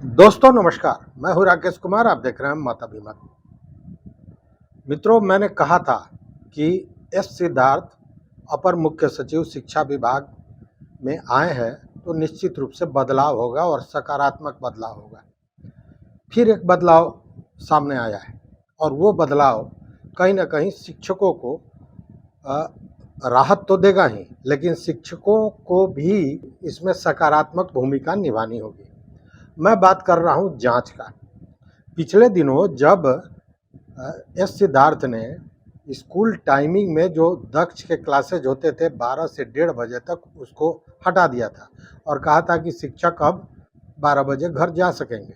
दोस्तों नमस्कार, मैं हूं राकेश कुमार। आप देख रहे हैं माताभिमान। मित्रों, मैंने कहा था कि एस सिद्धार्थ अपर मुख्य सचिव शिक्षा विभाग में आए हैं तो निश्चित रूप से बदलाव होगा और सकारात्मक बदलाव होगा। फिर एक बदलाव सामने आया है और वो बदलाव कहीं ना कहीं शिक्षकों को अ, राहत तो देगा ही, लेकिन शिक्षकों को भी इसमें सकारात्मक भूमिका निभानी होगी। मैं बात कर रहा हूं जांच का। पिछले दिनों जब एस सिद्धार्थ ने स्कूल टाइमिंग में जो दक्ष के क्लासेज होते थे 12 से 1:30 बजे तक, उसको हटा दिया था और कहा था कि शिक्षक अब 12 बजे घर जा सकेंगे।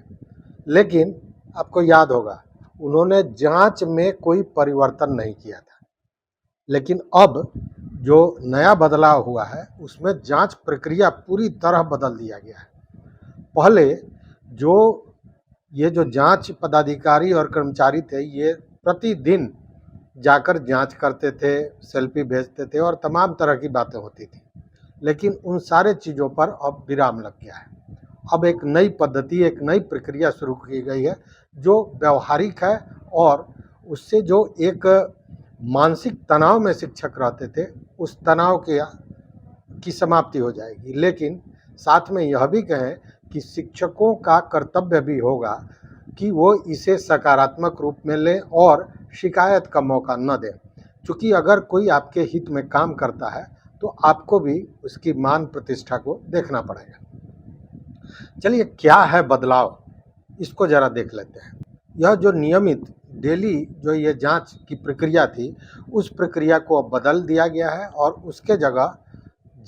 लेकिन आपको याद होगा, उन्होंने जांच में कोई परिवर्तन नहीं किया था। लेकिन अब जो नया बदलाव हुआ है उसमें जांच प्रक्रिया पूरी तरह बदल दिया गया है। पहले ये जो जांच पदाधिकारी और कर्मचारी थे, ये प्रतिदिन जाकर जांच करते थे, सेल्फी भेजते थे और तमाम तरह की बातें होती थी। लेकिन उन सारे चीज़ों पर अब विराम लग गया है। अब एक नई पद्धति, एक नई प्रक्रिया शुरू की गई है जो व्यवहारिक है और उससे जो एक मानसिक तनाव में शिक्षक रहते थे, उस तनाव की समाप्ति हो जाएगी। लेकिन साथ में यह भी कहें कि शिक्षकों का कर्तव्य भी होगा कि वो इसे सकारात्मक रूप में लें और शिकायत का मौका न दें। क्योंकि अगर कोई आपके हित में काम करता है तो आपको भी उसकी मान प्रतिष्ठा को देखना पड़ेगा। चलिए, क्या है बदलाव, इसको ज़रा देख लेते हैं। यह जो नियमित डेली जो ये जांच की प्रक्रिया थी, उस प्रक्रिया को अब बदल दिया गया है और उसके जगह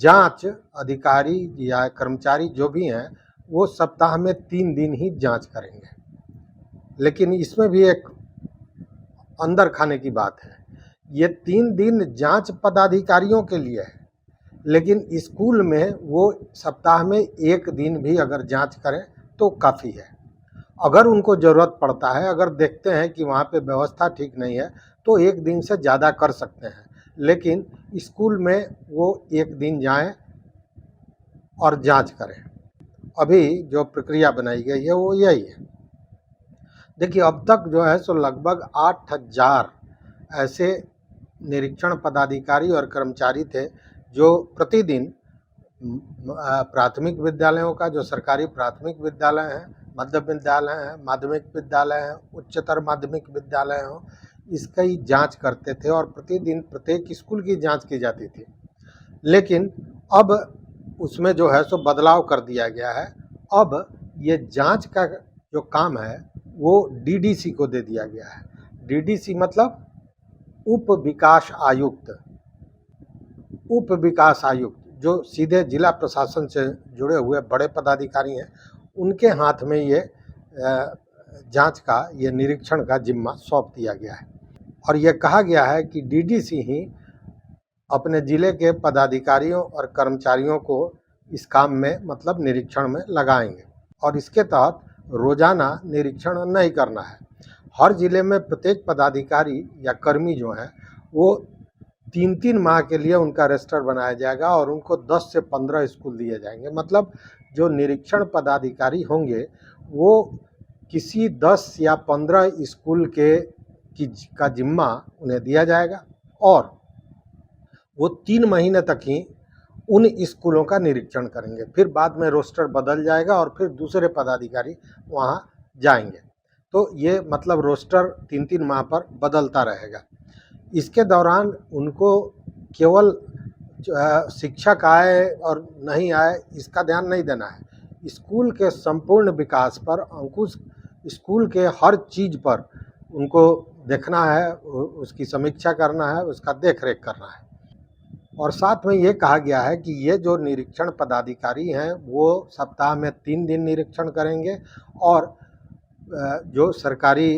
जांच अधिकारी या कर्मचारी जो भी हैं, वो सप्ताह में 3 दिन ही जांच करेंगे। लेकिन इसमें भी एक अंदर खाने की बात है। ये 3 दिन जांच पदाधिकारियों के लिए है, लेकिन स्कूल में वो सप्ताह में 1 दिन भी अगर जांच करें तो काफ़ी है। अगर उनको ज़रूरत पड़ता है, अगर देखते हैं कि वहाँ पे व्यवस्था ठीक नहीं है, तो 1 दिन से ज़्यादा कर सकते हैं। लेकिन स्कूल में वो 1 दिन जाएं और जांच करें। अभी जो प्रक्रिया बनाई गई है वो यही है। देखिए, अब तक जो है सो लगभग 8,000 ऐसे निरीक्षण पदाधिकारी और कर्मचारी थे जो प्रतिदिन प्राथमिक विद्यालयों का, जो सरकारी प्राथमिक विद्यालय हैं, मध्य विद्यालय हैं, माध्यमिक विद्यालय हैं, उच्चतर माध्यमिक विद्यालय हों, इसकी जांच करते थे और प्रतिदिन प्रत्येक स्कूल की जांच की जाती थी। लेकिन अब उसमें जो है सो बदलाव कर दिया गया है। अब ये जांच का जो काम है वो डीडीसी को दे दिया गया है। डीडीसी मतलब उप विकास आयुक्त। उप विकास आयुक्त जो सीधे जिला प्रशासन से जुड़े हुए बड़े पदाधिकारी हैं, उनके हाथ में ये जांच का, ये निरीक्षण का जिम्मा सौंप दिया गया है। और ये कहा गया है कि डीडीसी ही अपने ज़िले के पदाधिकारियों और कर्मचारियों को इस काम में, मतलब निरीक्षण में लगाएंगे और इसके तहत रोज़ाना निरीक्षण नहीं करना है। हर ज़िले में प्रत्येक पदाधिकारी या कर्मी जो हैं वो 3-3 माह के लिए उनका रजिस्टर बनाया जाएगा और उनको 10 से 15 स्कूल दिए जाएंगे। मतलब जो निरीक्षण पदाधिकारी होंगे वो किसी 10 या 15 स्कूल का जिम्मा उन्हें दिया जाएगा और वो 3 महीने तक ही उन स्कूलों का निरीक्षण करेंगे। फिर बाद में रोस्टर बदल जाएगा और फिर दूसरे पदाधिकारी वहाँ जाएंगे। तो ये मतलब रोस्टर 3-3 माह पर बदलता रहेगा। इसके दौरान उनको केवल शिक्षक आए और नहीं आए इसका ध्यान नहीं देना है। स्कूल के संपूर्ण विकास पर अंकुश, स्कूल के हर चीज़ पर उनको देखना है, उसकी समीक्षा करना है, उसका देख रेख करना है। और साथ में ये कहा गया है कि ये जो निरीक्षण पदाधिकारी हैं वो सप्ताह में 3 दिन निरीक्षण करेंगे और जो सरकारी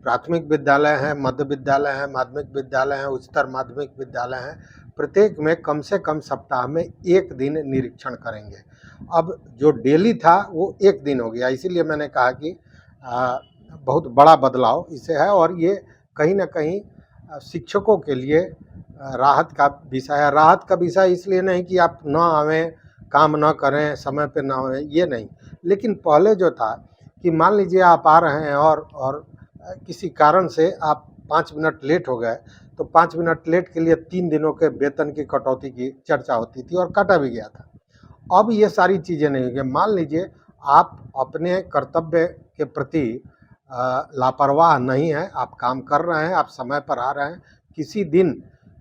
प्राथमिक विद्यालय हैं, मध्य विद्यालय हैं, माध्यमिक विद्यालय हैं, उच्चतर माध्यमिक विद्यालय हैं, प्रत्येक में कम से कम सप्ताह में 1 दिन निरीक्षण करेंगे। अब जो डेली था वो 1 दिन हो गया, इसीलिए मैंने कहा कि बहुत बड़ा बदलाव इसे है और ये कहीं ना कहीं शिक्षकों के लिए राहत का विषय है। राहत का विषय इसलिए नहीं कि आप ना आवें, काम ना करें, समय पे ना आवें, ये नहीं, लेकिन पहले जो था कि मान लीजिए आप आ रहे हैं और किसी कारण से आप 5 मिनट लेट हो गए, तो 5 मिनट लेट के लिए 3 दिनों के वेतन की कटौती की चर्चा होती थी और काटा भी गया था। अब ये सारी चीज़ें नहीं होंगी। मान लीजिए आप अपने कर्तव्य के प्रति लापरवाह नहीं हैं, आप काम कर रहे हैं, आप समय पर आ रहे हैं, किसी दिन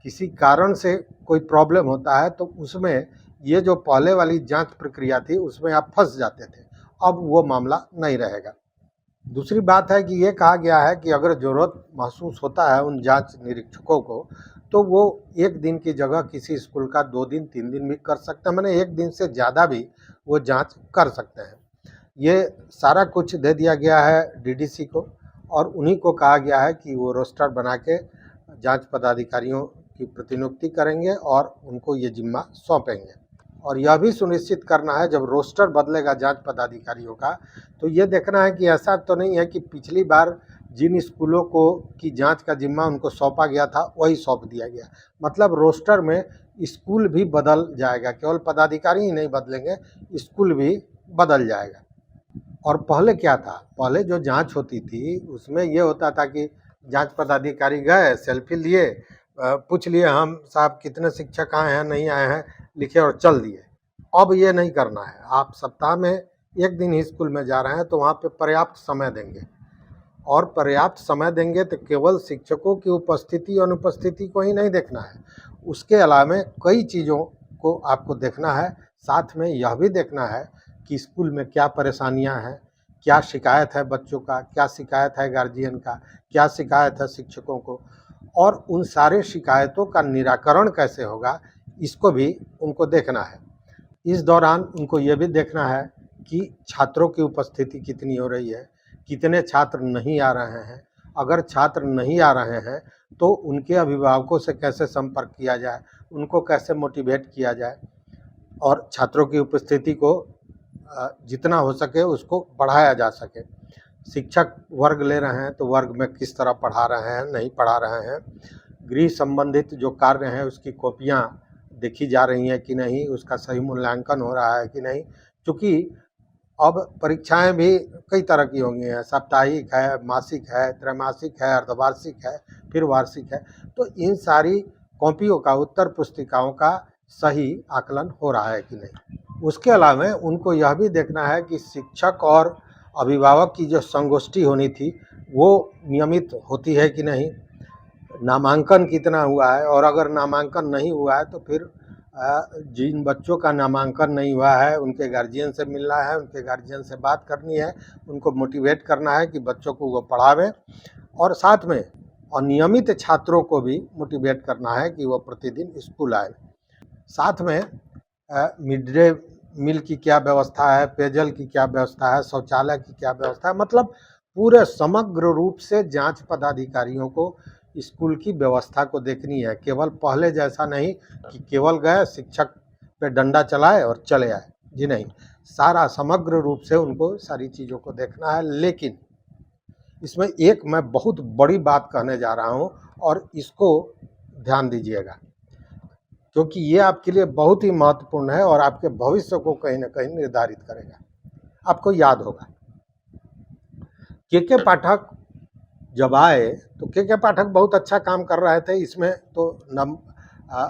किसी कारण से कोई प्रॉब्लम होता है तो उसमें ये जो पहले वाली जांच प्रक्रिया थी उसमें आप फंस जाते थे, अब वो मामला नहीं रहेगा। दूसरी बात है कि ये कहा गया है कि अगर ज़रूरत महसूस होता है उन जांच निरीक्षकों को, तो वो 1 दिन की जगह किसी स्कूल का 2 दिन 3 दिन भी कर सकते हैं, माने 1 दिन से ज़्यादा भी वो जांच कर सकते हैं। ये सारा कुछ दे दिया गया है डीडीसी को और उन्हीं को कहा गया है कि वो रोस्टर बना के जांच पदाधिकारियों की प्रतिनियुक्ति करेंगे और उनको ये जिम्मा सौंपेंगे। और यह भी सुनिश्चित करना है जब रोस्टर बदलेगा जांच पदाधिकारियों का, तो ये देखना है कि ऐसा तो नहीं है कि पिछली बार जिन स्कूलों को की जांच का जिम्मा उनको सौंपा गया था वही सौंप दिया गया। मतलब रोस्टर में स्कूल भी बदल जाएगा, केवल पदाधिकारी ही नहीं बदलेंगे, स्कूल भी बदल जाएगा। और पहले क्या था, पहले जो जांच होती थी उसमें ये होता था कि जांच पदाधिकारी गए, सेल्फी लिए, पूछ लिए हम साहब कितने शिक्षक आए हैं नहीं आए हैं, लिखे और चल दिए। अब ये नहीं करना है, आप सप्ताह में 1 दिन ही स्कूल में जा रहे हैं तो वहाँ पे पर्याप्त समय देंगे, और पर्याप्त समय देंगे तो केवल शिक्षकों की उपस्थिति और अनुपस्थिति को ही नहीं देखना है, उसके अलावा कई चीज़ों को आपको देखना है। साथ में यह भी देखना है कि स्कूल में क्या परेशानियां हैं, क्या शिकायत है बच्चों का, क्या शिकायत है गार्जियन का, क्या शिकायत है शिक्षकों को, और उन सारे शिकायतों का निराकरण कैसे होगा इसको भी उनको देखना है। इस दौरान उनको ये भी देखना है कि छात्रों की उपस्थिति कितनी हो रही है, कितने छात्र नहीं आ रहे हैं। अगर छात्र नहीं आ रहे हैं तो उनके अभिभावकों से कैसे संपर्क किया जाए, उनको कैसे मोटिवेट किया जाए और छात्रों की उपस्थिति को जितना हो सके उसको बढ़ाया जा सके। शिक्षक वर्ग ले रहे हैं तो वर्ग में किस तरह पढ़ा रहे हैं, नहीं पढ़ा रहे हैं, गृह संबंधित जो कार्य हैं उसकी कॉपियाँ देखी जा रही हैं कि नहीं, उसका सही मूल्यांकन हो रहा है कि नहीं। क्योंकि अब परीक्षाएं भी कई तरह की होंगी हैं, साप्ताहिक है, मासिक है, त्रैमासिक है, अर्धवार्षिक है, फिर वार्षिक है। तो इन सारी कॉपियों का, उत्तर पुस्तिकाओं का सही आकलन हो रहा है कि नहीं। उसके अलावा उनको यह भी देखना है कि शिक्षक और अभिभावक की जो संगोष्ठी होनी थी वो नियमित होती है कि नहीं, नामांकन कितना हुआ है, और अगर नामांकन नहीं हुआ है तो फिर जिन बच्चों का नामांकन नहीं हुआ है उनके गार्जियन से मिलना है, उनके गार्जियन से बात करनी है, उनको मोटिवेट करना है कि बच्चों को वो पढ़ावें, और साथ में अनियमित छात्रों को भी मोटिवेट करना है कि वो प्रतिदिन स्कूल आए। साथ में मिड डे मील की क्या व्यवस्था है, पेयजल की क्या व्यवस्था है, शौचालय की क्या व्यवस्था है, मतलब पूरे समग्र रूप से जांच पदाधिकारियों को स्कूल की व्यवस्था को देखनी है। केवल पहले जैसा नहीं कि केवल गए शिक्षक पे डंडा चलाए और चले आए, जी नहीं, सारा समग्र रूप से उनको सारी चीज़ों को देखना है। लेकिन इसमें एक मैं बहुत बड़ी बात कहने जा रहा हूँ और इसको ध्यान दीजिएगा, क्योंकि ये आपके लिए बहुत ही महत्वपूर्ण है और आपके भविष्य को कहीं ना कहीं निर्धारित करेगा। आपको याद होगा के पाठक जब आए तो के पाठक बहुत अच्छा काम कर रहे थे, इसमें तो न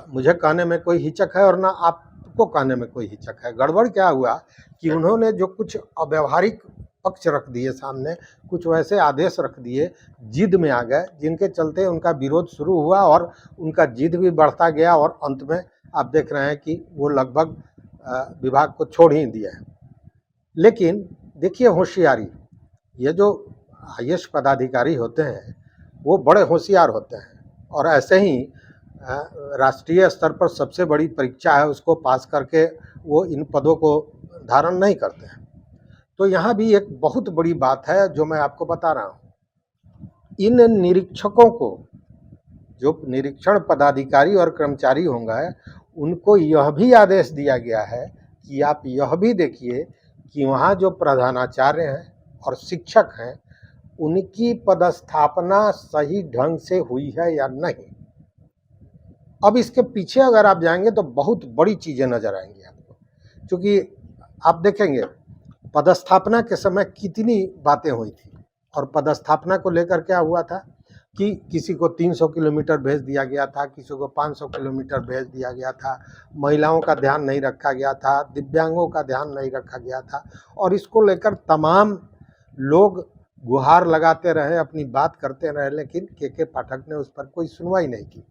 मुझे कहने में कोई हिचक है और ना आपको कहने में कोई हिचक है। गड़बड़ क्या हुआ कि उन्होंने जो कुछ अव्यवहारिक पक्ष रख दिए सामने, कुछ वैसे आदेश रख दिए, जिद में आ गए, जिनके चलते उनका विरोध शुरू हुआ और उनका जिद भी बढ़ता गया और अंत में आप देख रहे हैं कि वो लगभग विभाग को छोड़ ही दिया है। लेकिन देखिए होशियारी, ये जो आईएएस पदाधिकारी होते हैं वो बड़े होशियार होते हैं, और ऐसे ही राष्ट्रीय स्तर पर सबसे बड़ी परीक्षा है उसको पास करके वो इन पदों को धारण नहीं करते हैं। तो यहाँ भी एक बहुत बड़ी बात है जो मैं आपको बता रहा हूँ। इन निरीक्षकों को, जो निरीक्षण पदाधिकारी और कर्मचारी होंगे, उनको यह भी आदेश दिया गया है कि आप यह भी देखिए कि वहाँ जो प्रधानाचार्य हैं और शिक्षक हैं उनकी पदस्थापना सही ढंग से हुई है या नहीं। अब इसके पीछे अगर आप जाएंगे तो बहुत बड़ी चीज़ें नज़र आएंगी आपको, क्योंकि आप देखेंगे पदस्थापना के समय कितनी बातें हुई थी, और पदस्थापना को लेकर क्या हुआ था कि किसी को 300 किलोमीटर भेज दिया गया था, किसी को 500 किलोमीटर भेज दिया गया था, महिलाओं का ध्यान नहीं रखा गया था, दिव्यांगों का ध्यान नहीं रखा गया था, और इसको लेकर तमाम लोग गुहार लगाते रहे, अपनी बात करते रहे, लेकिन के पाठक ने उस पर कोई सुनवाई नहीं की।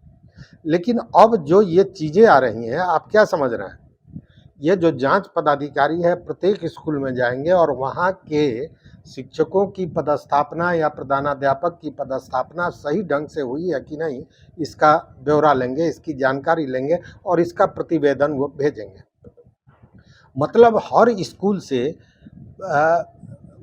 लेकिन अब जो ये चीज़ें आ रही हैं, आप क्या समझ रहे हैं? ये जो जांच पदाधिकारी है प्रत्येक स्कूल में जाएंगे और वहाँ के शिक्षकों की पदस्थापना या प्रधानाध्यापक की पदस्थापना सही ढंग से हुई है कि नहीं, इसका ब्यौरा लेंगे, इसकी जानकारी लेंगे और इसका प्रतिवेदन वो भेजेंगे। मतलब हर स्कूल से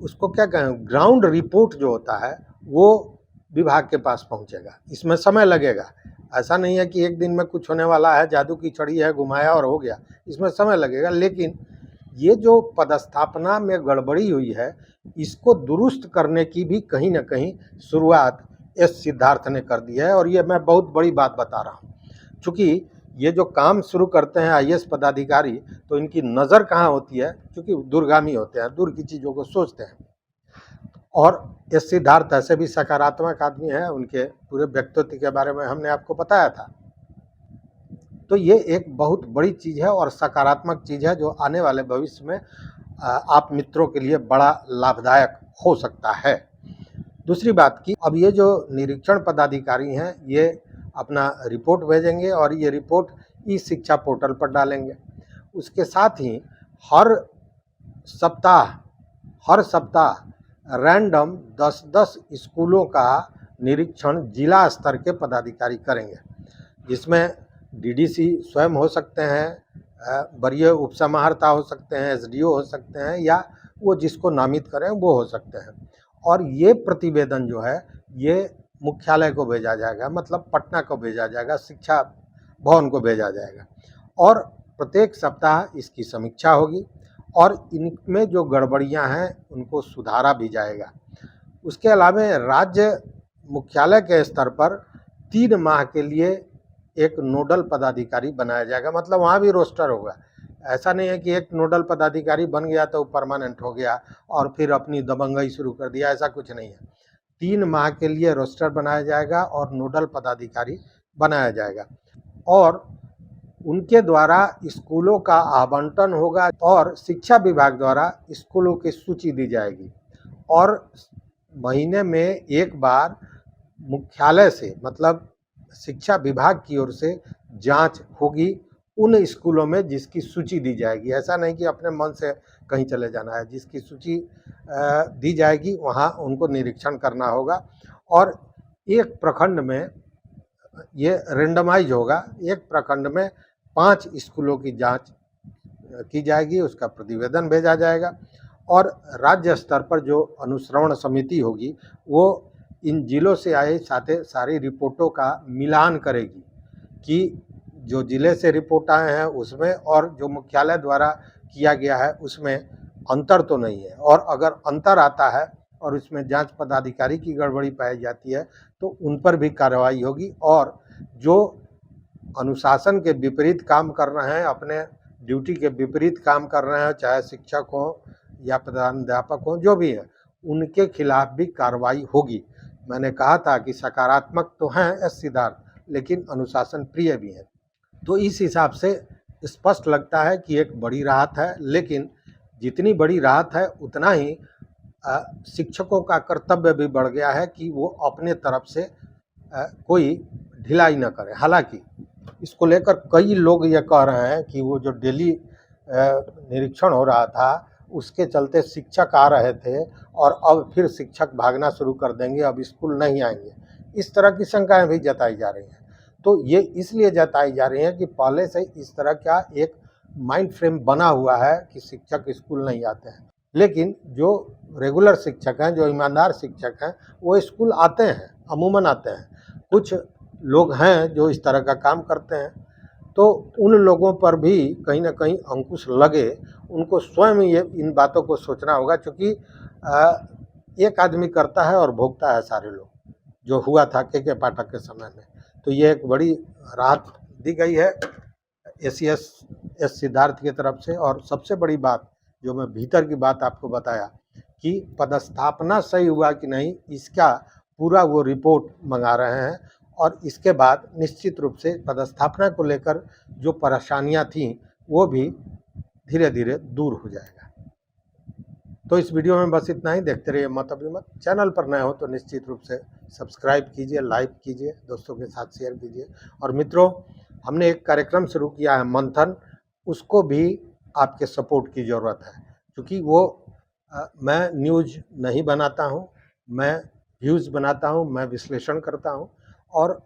उसको क्या कहें, ग्राउंड रिपोर्ट जो होता है वो विभाग के पास पहुंचेगा। इसमें समय लगेगा, ऐसा नहीं है कि एक दिन में कुछ होने वाला है, जादू की छड़ी है, घुमाया और हो गया। इसमें समय लगेगा, लेकिन ये जो पदस्थापना में गड़बड़ी हुई है, इसको दुरुस्त करने की भी कहीं ना कहीं शुरुआत एस सिद्धार्थ ने कर दी है। और ये मैं बहुत बड़ी बात बता रहा हूँ, क्योंकि ये जो काम शुरू करते हैं आईएएस पदाधिकारी, तो इनकी नज़र कहाँ होती है, क्योंकि दूरगामी होते हैं, दूर की चीज़ों को सोचते हैं। और एस सिद्धार्थ ऐसे भी सकारात्मक आदमी है, उनके पूरे व्यक्तित्व के बारे में हमने आपको बताया था। तो ये एक बहुत बड़ी चीज़ है और सकारात्मक चीज़ है, जो आने वाले भविष्य में आप मित्रों के लिए बड़ा लाभदायक हो सकता है। दूसरी बात की, अब ये जो निरीक्षण पदाधिकारी हैं, ये अपना रिपोर्ट भेजेंगे और ये रिपोर्ट ई शिक्षा पोर्टल पर डालेंगे। उसके साथ ही हर सप्ताह रैंडम 10-10 स्कूलों का निरीक्षण जिला स्तर के पदाधिकारी करेंगे, जिसमें डीडीसी स्वयं हो सकते हैं, वरीय उपसमाहर्ता हो सकते हैं, एसडीओ हो सकते हैं, या वो जिसको नामित करें वो हो सकते हैं। और ये प्रतिवेदन जो है ये मुख्यालय को भेजा जाएगा, मतलब पटना को भेजा जाएगा, शिक्षा भवन को भेजा जाएगा, और प्रत्येक सप्ताह इसकी समीक्षा होगी और इनमें जो गड़बड़ियां हैं उनको सुधारा भी जाएगा। उसके अलावा राज्य मुख्यालय के स्तर पर 3 माह के लिए एक नोडल पदाधिकारी बनाया जाएगा, मतलब वहाँ भी रोस्टर होगा। ऐसा नहीं है कि एक नोडल पदाधिकारी बन गया तो परमानेंट हो गया और फिर अपनी दबंगई शुरू कर दिया, ऐसा कुछ नहीं है। 3 माह के लिए रोस्टर बनाया जाएगा और नोडल पदाधिकारी बनाया जाएगा, और उनके द्वारा स्कूलों का आवंटन होगा और शिक्षा विभाग द्वारा स्कूलों की सूची दी जाएगी, और महीने में एक बार मुख्यालय से, मतलब शिक्षा विभाग की ओर से जांच होगी उन स्कूलों में जिसकी सूची दी जाएगी। ऐसा नहीं कि अपने मन से कहीं चले जाना है, जिसकी सूची दी जाएगी वहाँ उनको निरीक्षण करना होगा। और एक प्रखंड में ये रेंडमाइज होगा, एक प्रखंड में 5 स्कूलों की जांच की जाएगी, उसका प्रतिवेदन भेजा जाएगा, और राज्य स्तर पर जो अनुश्रवण समिति होगी वो इन जिलों से आए सारी रिपोर्टों का मिलान करेगी कि जो जिले से रिपोर्ट आए हैं उसमें और जो मुख्यालय द्वारा किया गया है उसमें अंतर तो नहीं है, और अगर अंतर आता है और उसमें जांच पदाधिकारी की गड़बड़ी पाई जाती है तो उन पर भी कार्रवाई होगी। और जो अनुशासन के विपरीत काम कर रहे हैं, अपने ड्यूटी के विपरीत काम कर रहे हैं, चाहे शिक्षक हो या प्रधानाध्यापक हो, जो भी है, उनके खिलाफ भी कार्रवाई होगी। मैंने कहा था कि सकारात्मक तो हैं एस सिद्धार्थ, लेकिन अनुशासन प्रिय भी हैं। तो इस हिसाब से स्पष्ट लगता है कि एक बड़ी राहत है, लेकिन जितनी बड़ी राहत है उतना ही शिक्षकों का कर्तव्य भी बढ़ गया है कि वो अपने तरफ से कोई ढिलाई न करें। हालांकि इसको लेकर कई लोग ये कह रहे हैं कि वो जो डेली निरीक्षण हो रहा था उसके चलते शिक्षक आ रहे थे और अब फिर शिक्षक भागना शुरू कर देंगे, अब स्कूल नहीं आएंगे, इस तरह की शंकाएं भी जताई जा रही हैं। तो ये इसलिए जताई जा रही है कि पहले से इस तरह का एक माइंड फ्रेम बना हुआ है कि शिक्षक स्कूल नहीं आते हैं, लेकिन जो रेगुलर शिक्षक हैं, जो ईमानदार शिक्षक हैं, वो स्कूल आते हैं, अमूमन आते हैं। कुछ लोग हैं जो इस तरह का काम करते हैं, तो उन लोगों पर भी कहीं ना कहीं अंकुश लगे, उनको स्वयं ये इन बातों को सोचना होगा, क्योंकि एक आदमी करता है और भोगता है सारे लोग, जो हुआ था के पाठक के समय में। तो ये एक बड़ी राहत दी गई है एस सिद्धार्थ की तरफ से। और सबसे बड़ी बात जो मैं भीतर की बात आपको बताया कि पदस्थापना सही हुआ कि नहीं, इसका पूरा वो रिपोर्ट मंगा रहे हैं और इसके बाद निश्चित रूप से पदस्थापना को लेकर जो परेशानियां थीं वो भी धीरे धीरे दूर हो जाएगा। तो इस वीडियो में बस इतना ही। देखते रहिए मत अभिमत। चैनल पर नए हो तो निश्चित रूप से सब्सक्राइब कीजिए, लाइक कीजिए, दोस्तों के साथ शेयर कीजिए। और मित्रों, हमने एक कार्यक्रम शुरू किया है मंथन, उसको भी आपके सपोर्ट की ज़रूरत है, क्योंकि वो मैं न्यूज़ नहीं बनाता हूँ, मैं व्यूज़ बनाता हूँ, मैं विश्लेषण करता हूँ और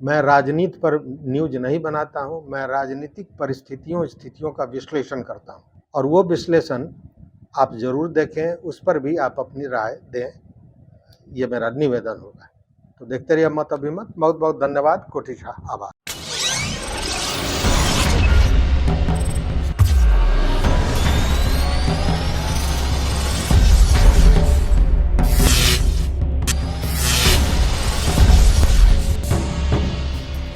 मैं राजनीति पर न्यूज़ नहीं बनाता हूँ, मैं राजनीतिक परिस्थितियों स्थितियों का विश्लेषण करता हूँ और वो विश्लेषण आप ज़रूर देखें, उस पर भी आप अपनी राय दें, ये मेरा निवेदन होगा। तो देखते रहिए मत अभिमत। बहुत बहुत धन्यवाद, कोटिशा आभार।